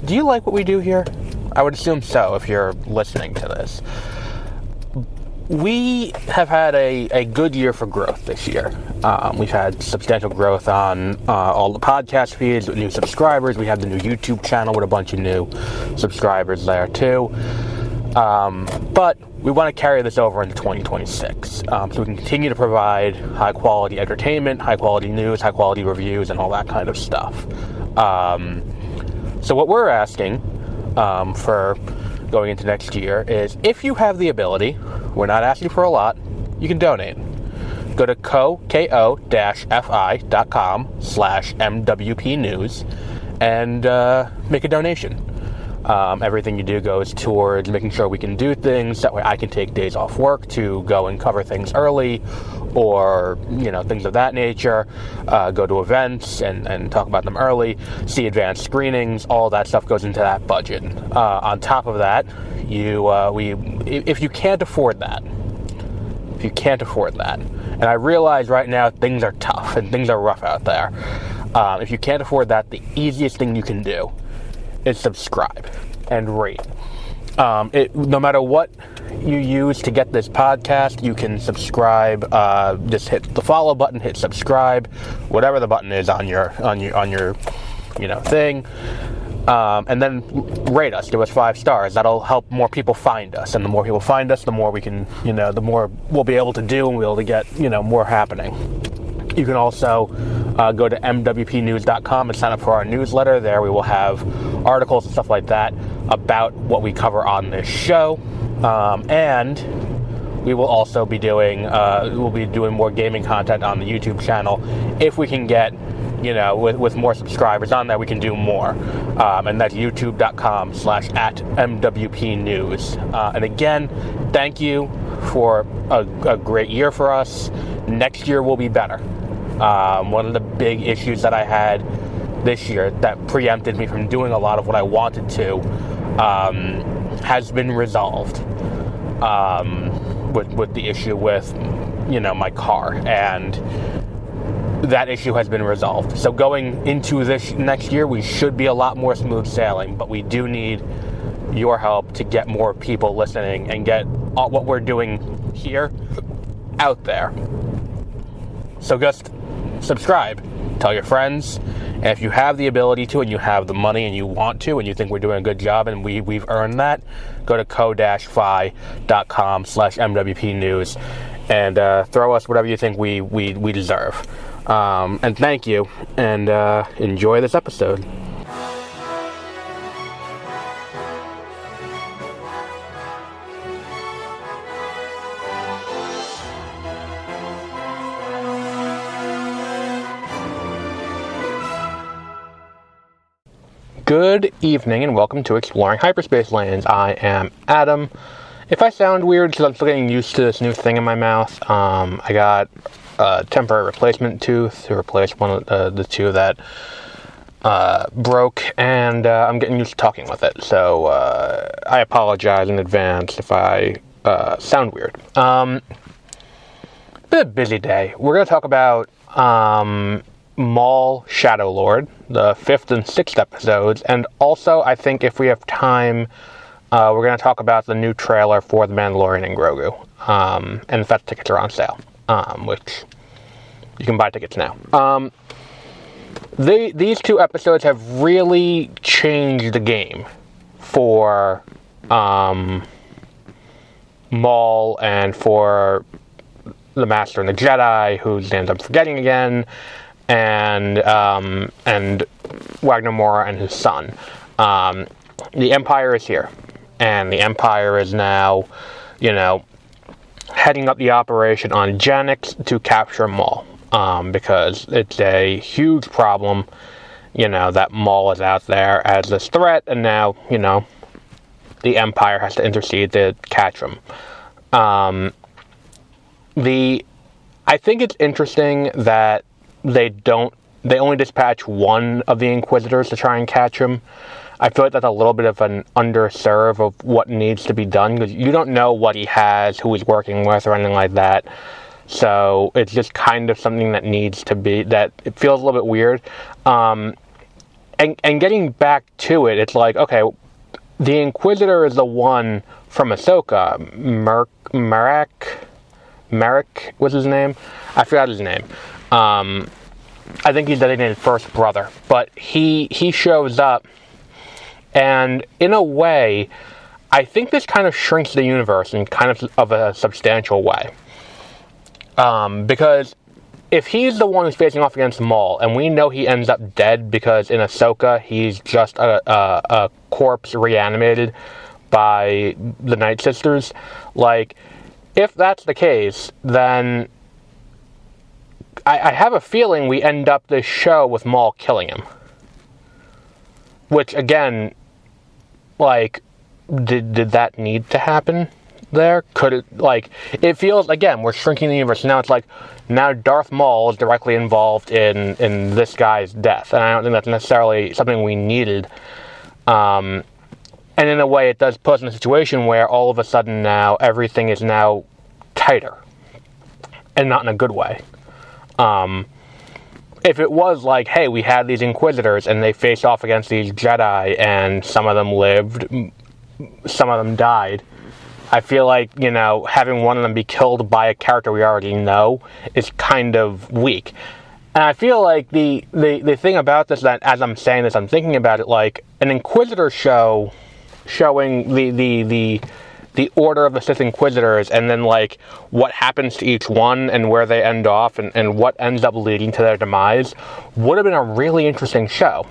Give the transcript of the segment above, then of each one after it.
Do you like what we do here? I would assume so if you're listening to this. We have had a good year for growth this year. We've had substantial growth on all the podcast feeds with new subscribers. We have the new YouTube channel with a bunch of new subscribers there too. But we want to carry this over into 2026 so we can continue to provide high quality entertainment, high quality news, high quality reviews, and all that kind of stuff. So what we're asking for going into next year is, if you have the ability, we're not asking for a lot, you can donate. Go to ko-fi.com/MWP News and make a donation. Everything you do goes towards making sure we can do things. That way I can take days off work to go and cover things early, or, things of that nature. Go to events and talk about them early, see advanced screenings. All that stuff goes into that budget. On top of that, if you can't afford that, and I realize right now things are tough and things are rough out there. If you can't afford that, the easiest thing you can do is subscribe and rate. No matter what you use to get this podcast, you can subscribe. Just hit the follow button, hit subscribe, whatever the button is on your thing, and then rate us. Give us 5 stars. That'll help more people find us, and the more people find us, the more we can, the more we'll be able to do, and we'll be able to get more happening. You can also go to mwpnews.com and sign up for our newsletter. There we will have articles and stuff like that about what we cover on this show. And we will also be doing more gaming content on the YouTube channel. If we can get, with more subscribers on there, we can do more. And that's youtube.com/@MWPnews. And again, thank you for a great year for us. Next year will be better. One of the big issues that I had this year that preempted me from doing a lot of what I wanted to has been resolved with the issue with my car, and that issue has been resolved. So going into this next year, we should be a lot more smooth sailing, but we do need your help to get more people listening and get what we're doing here out there. So just subscribe, tell your friends, and if you have the ability to, and you have the money, and you want to, and you think we're doing a good job, and we've earned that, go to ko-fi.com/MWP News and throw us whatever you think we deserve. And thank you, and enjoy this episode. Good evening and welcome to Exploring Hyperspace Lanes. I am Adam. If I sound weird, because I'm still getting used to this new thing in my mouth, I got a temporary replacement tooth to replace one of the two that broke, and I'm getting used to talking with it. So I apologize in advance if I sound weird. Been a busy day. We're going to talk about Maul Shadow Lord, the 5th and 6th episodes, and also I think if we have time, we're going to talk about the new trailer for The Mandalorian and Grogu, and in fact tickets are on sale, which you can buy tickets now. These 2 episodes have really changed the game for Maul and for the Master and the Jedi, whose names I'm forgetting again, and Wagner Moura and his son. The Empire is here, and the Empire is now, heading up the operation on Janix to capture Maul, because it's a huge problem, that Maul is out there as this threat, and now, the Empire has to intercede to catch him. I think it's interesting that they only dispatch one of the Inquisitors to try and catch him. I feel like that's a little bit of an underserve of what needs to be done, because you don't know what he has, who he's working with, or anything like that. So it's just kind of something that needs to be, that it feels a little bit weird. And and getting back to it, it's like, okay, the Inquisitor is the one from Ahsoka. Merrick was his name? I forgot his name. I think he's designated first brother. But he shows up, and in a way, I think this kind of shrinks the universe in kind of a substantial way. Because if he's the one who's facing off against Maul, and we know he ends up dead because in Ahsoka he's just a corpse reanimated by the Night Sisters, like, if that's the case, then I have a feeling we end up this show with Maul killing him. Which, again, like, did that need to happen there? Could it, like, it feels, again, we're shrinking the universe. Now it's like, now Darth Maul is directly involved in this guy's death. And I don't think that's necessarily something we needed. And in a way, it does put us in a situation where all of a sudden now everything is now tighter. And not in a good way. If it was like, hey, we had these Inquisitors and they faced off against these Jedi and some of them lived, some of them died, I feel like, having one of them be killed by a character we already know is kind of weak. And I feel like the thing about this, that as I'm saying this, I'm thinking about it like an Inquisitor show showing the order of the Sith Inquisitors, and then, like, what happens to each one and where they end off and what ends up leading to their demise would have been a really interesting show.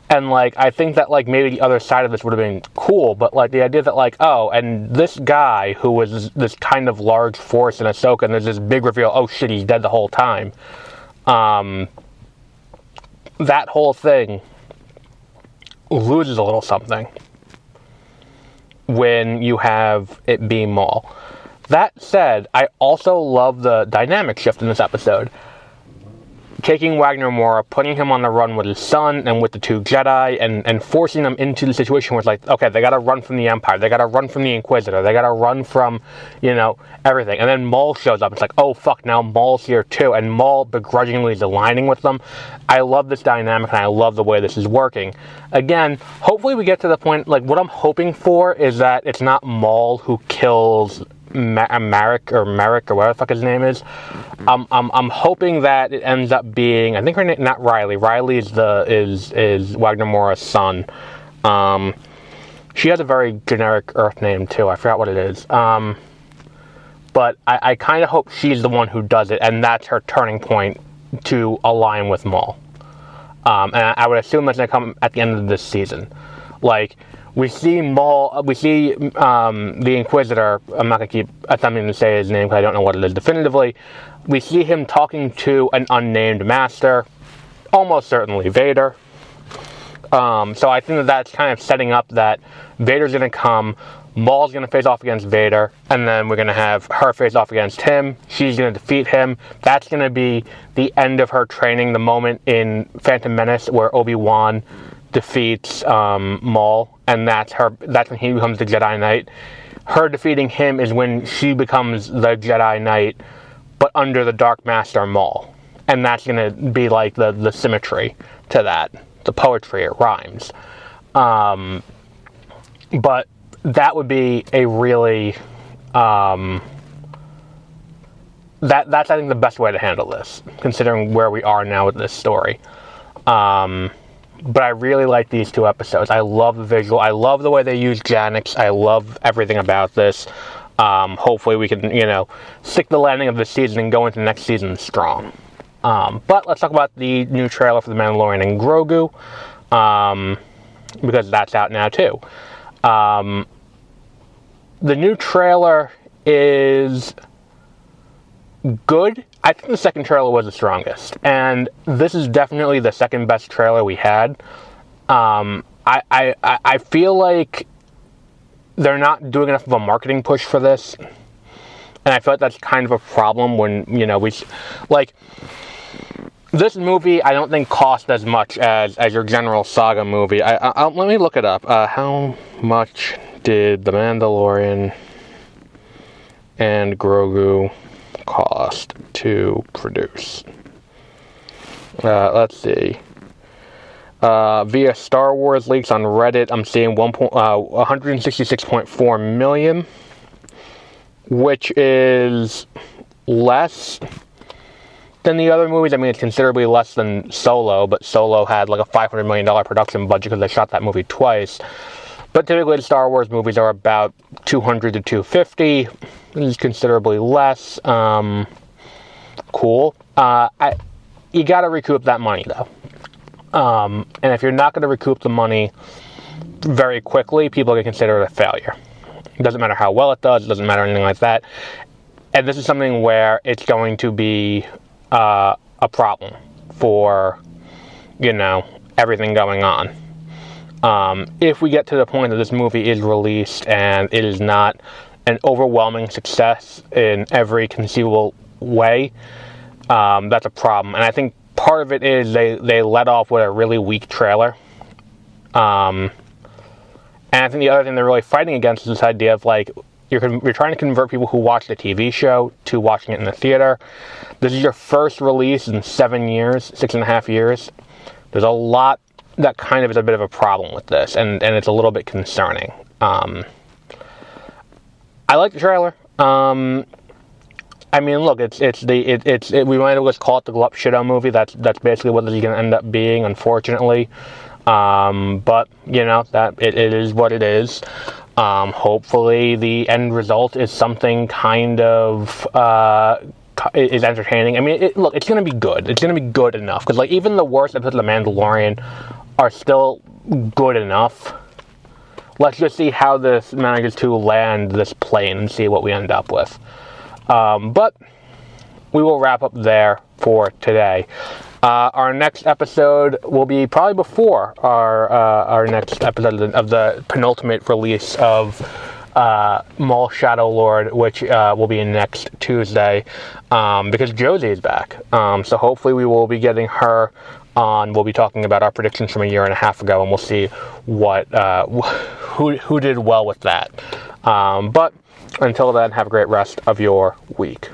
And, like, I think that, like, maybe the other side of this would have been cool, but, like, the idea that, like, oh, and this guy who was this kind of large force in Ahsoka, and there's this big reveal, oh shit, he's dead the whole time. That whole thing loses a little something when you have it be Maul. That said, I also love the dynamic shift in this episode. Taking Wagner Moura, putting him on the run with his son and with the two Jedi, and forcing them into the situation where it's like, okay, they gotta run from the Empire, they gotta run from the Inquisitor, they gotta run from, everything. And then Maul shows up, it's like, oh fuck, now Maul's here too, and Maul begrudgingly is aligning with them. I love this dynamic, and I love the way this is working. Again, hopefully we get to the point, like, what I'm hoping for is that it's not Maul who kills Merrick or whatever the fuck his name is. I'm hoping that it ends up being, I think her name, not Riley. Riley is Wagner Moura's son. She has a very generic Earth name too. I forgot what it is. But I kind of hope she's the one who does it, and that's her turning point to align with Maul. And I would assume that's going to come at the end of this season. Like, we see Maul, we see the Inquisitor, I'm not going to keep attempting to say his name because I don't know what it is definitively. We see him talking to an unnamed master, almost certainly Vader. So I think that's kind of setting up that Vader's going to come, Maul's going to face off against Vader, and then we're going to have her face off against him. She's going to defeat him. That's going to be the end of her training, the moment in Phantom Menace where Obi-Wan defeats Maul, and that's when he becomes the Jedi Knight. Her defeating him is when she becomes the Jedi Knight, but under the Dark Master Maul. And that's going to be like the symmetry to that. The poetry, it rhymes. But that would be a really that's I think the best way to handle this, considering where we are now with this story. But I really like these two episodes. I love the visual. I love the way they use Janix. I love everything about this. Hopefully we can, stick the landing of this season and go into the next season strong. But let's talk about the new trailer for The Mandalorian and Grogu, because that's out now too. The new trailer is good. I think the second trailer was the strongest, and this is definitely the second best trailer we had. I feel like they're not doing enough of a marketing push for this, and I feel like that's kind of a problem when, this movie I don't think cost as much as your general saga movie. Let me look it up. How much did The Mandalorian and Grogu cost to produce? Let's see. Via Star Wars leaks on Reddit, I'm seeing 166.4 million, which is less than the other movies. I mean, it's considerably less than Solo, but Solo had like a $500 million production budget because they shot that movie twice. But typically the Star Wars movies are about 200 to 250. This is considerably less. Cool. You got to recoup that money, though. And if you're not going to recoup the money very quickly, people can consider it a failure. It doesn't matter how well it does. It doesn't matter anything like that. And this is something where it's going to be a problem for, everything going on. If we get to the point that this movie is released and it is not an overwhelming success in every conceivable way, that's a problem. And I think part of it is they let off with a really weak trailer. And I think the other thing they're really fighting against is this idea of like, you're trying to convert people who watch the TV show to watching it in the theater. This is your first release in 7 years, 6.5 years. There's a lot that kind of is a bit of a problem with this, and it's a little bit concerning. I like the trailer. I mean, look, we might as well just call it the Glup Shido movie. That's basically what this is going to end up being, unfortunately. But that it is what it is. Hopefully, the end result is something kind of is entertaining. I mean, it's going to be good. It's going to be good enough because, like, even the worst episodes of The Mandalorian are still good enough. Let's just see how this manages to land this plane and see what we end up with. But we will wrap up there for today. Our next episode will be probably before our next episode of the penultimate release of Maul Shadow Lord, which will be next Tuesday, because Josie is back. So hopefully we will be getting her on. We'll be talking about our predictions from a year and a half ago, and we'll see what who did well with that. But until then, have a great rest of your week.